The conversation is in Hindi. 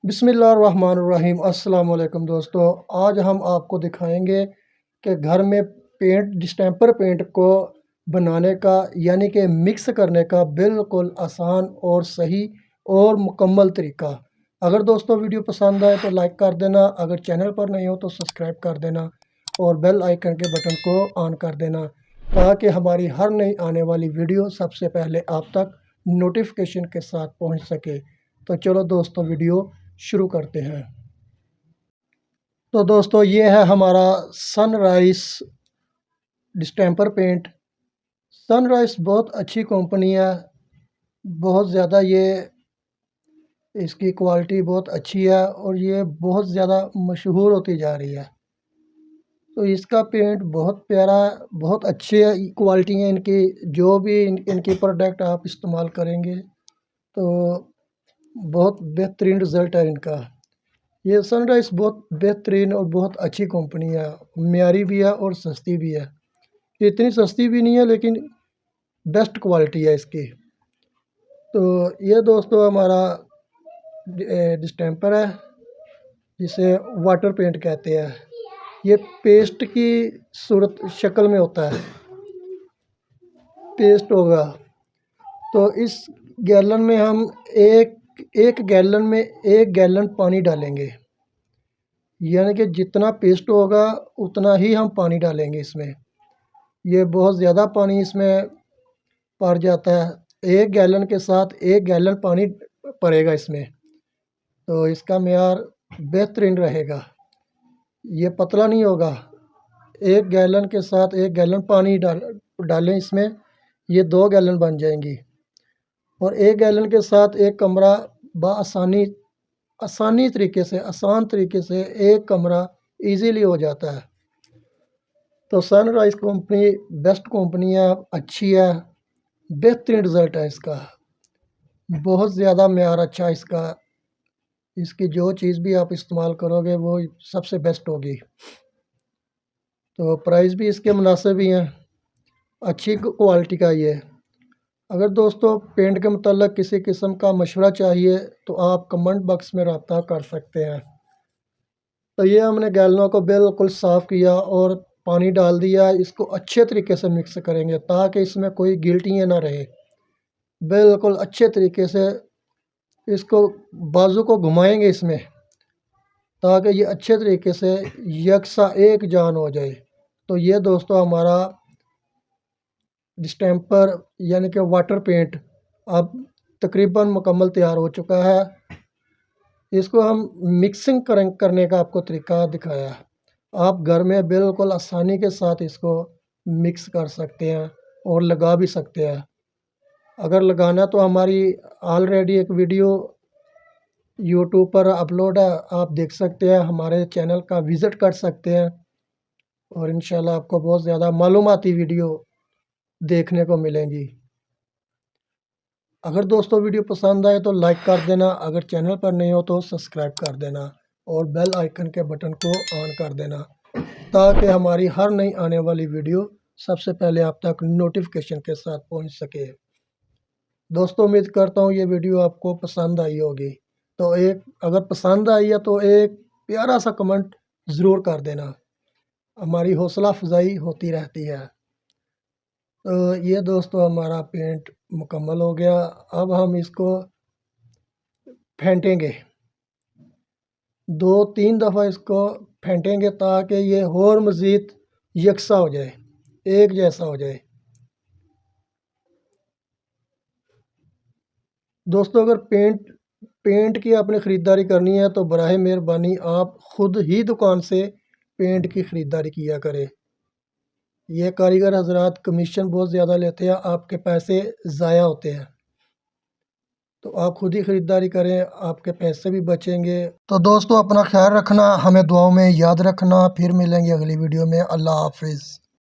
बिस्मिल्लाहिर्रहमानिर्रहीम। अस्सलाम वालेकुम दोस्तों, आज हम आपको दिखाएंगे कि घर में डिस्टेंपर पेंट को बनाने का यानी कि मिक्स करने का बिल्कुल आसान और सही और मुकम्मल तरीका। अगर दोस्तों वीडियो पसंद आए तो लाइक कर देना, अगर चैनल पर नहीं हो तो सब्सक्राइब कर देना और बेल आइकन के बटन को ऑन कर देना ताकि हमारी हर नई आने वाली वीडियो सबसे पहले आप तक नोटिफिकेशन के साथ पहुंच सके। तो चलो दोस्तों वीडियो शुरू करते हैं। तो दोस्तों ये है हमारा सनराइज डिस्टेंपर पेंट। सनराइज बहुत अच्छी कंपनी है, बहुत ज़्यादा ये इसकी क्वालिटी बहुत अच्छी है और ये बहुत ज़्यादा मशहूर होती जा रही है। तो इसका पेंट बहुत प्यारा, बहुत अच्छे क्वालिटी है इनकी। जो भी इनकी प्रोडक्ट आप इस्तेमाल करेंगे तो बहुत बेहतरीन रिज़ल्ट है इनका। ये सनराइज बहुत बेहतरीन और बहुत अच्छी कंपनी है, मियारी भी है और सस्ती भी है। ये इतनी सस्ती भी नहीं है लेकिन बेस्ट क्वालिटी है इसकी। तो ये दोस्तों हमारा डिस्टेंपर है जिसे वाटर पेंट कहते हैं। ये पेस्ट की सूरत शक्ल में होता है, पेस्ट होगा। तो इस गैलन में हम एक एक गैलन में 1 गैलन पानी डालेंगे, यानी कि जितना पेस्ट होगा उतना ही हम पानी डालेंगे इसमें। ये बहुत ज़्यादा पानी इसमें पड़ जाता है, 1 गैलन के साथ 1 गैलन पानी पड़ेगा इसमें। तो इसका मेयार बेहतरीन रहेगा, ये पतला नहीं होगा। 1 गैलन के साथ 1 गैलन पानी डालें इसमें, ये 2 गैलन बन जाएंगी। और 1 गैलन के साथ एक कमरा आसानी आसान तरीके से एक कमरा इजीली हो जाता है। तो सनराइज कंपनी बेस्ट कंपनी है, अच्छी है, बेहतरीन रिज़ल्ट है इसका, बहुत ज़्यादा मेयार अच्छा इसका। इसकी जो चीज़ भी आप इस्तेमाल करोगे वो सबसे बेस्ट होगी। तो प्राइस भी इसके मुनासिब ही हैं, अच्छी क्वालिटी का ये। अगर दोस्तों पेंट के मतलब किसी किस्म का मशवरा चाहिए तो आप कमेंट बॉक्स में रब्ता कर सकते हैं। तो ये हमने गैलनों को बिल्कुल साफ़ किया और पानी डाल दिया। इसको अच्छे तरीके से मिक्स करेंगे ताकि इसमें कोई गिल्टियाँ ना रहे। बिल्कुल अच्छे तरीके से इसको बाजू को घुमाएंगे इसमें ताकि ये अच्छे तरीके से यकसा एक जान हो जाए। तो ये दोस्तों हमारा डिस्टेंपर यानी कि वाटर पेंट अब तकरीबन मुकम्मल तैयार हो चुका है। इसको हम मिक्सिंग करने का आपको तरीका दिखाया। आप घर में बिल्कुल आसानी के साथ इसको मिक्स कर सकते हैं और लगा भी सकते हैं। अगर लगाना तो हमारी ऑलरेडी एक वीडियो यूट्यूब पर अपलोड है, आप देख सकते हैं, हमारे चैनल का विज़िट कर सकते हैं और इंशाल्लाह आपको बहुत ज़्यादा मालूमाती वीडियो देखने को मिलेंगी। अगर दोस्तों वीडियो पसंद आए तो लाइक कर देना, अगर चैनल पर नहीं हो तो सब्सक्राइब कर देना और बेल आइकन के बटन को ऑन कर देना ताकि हमारी हर नई आने वाली वीडियो सबसे पहले आप तक नोटिफिकेशन के साथ पहुंच सके। दोस्तों उम्मीद करता हूं ये वीडियो आपको पसंद आई होगी। तो अगर पसंद आई है तो एक प्यारा सा कमेंट ज़रूर कर देना, हमारी हौसला अफजाई होती रहती है। तो ये दोस्तों हमारा पेंट मुकम्मल हो गया। अब हम इसको फेंटेंगे, 2-3 दफ़ा इसको फेंटेंगे ताकि ये और मज़ीद यकसा हो जाए, एक जैसा हो जाए। दोस्तों अगर पेंट की आपने ख़रीदारी करनी है तो बराए मेहरबानी आप ख़ुद ही दुकान से पेंट की ख़रीदारी किया करें। ये कारीगर हजरात कमीशन बहुत ज़्यादा लेते हैं, आपके पैसे ज़ाया होते हैं। तो आप खुद ही ख़रीदारी करें, आपके पैसे भी बचेंगे। तो दोस्तों अपना ख्याल रखना, हमें दुआओं में याद रखना। फिर मिलेंगे अगली वीडियो में। अल्लाह हाफिज़।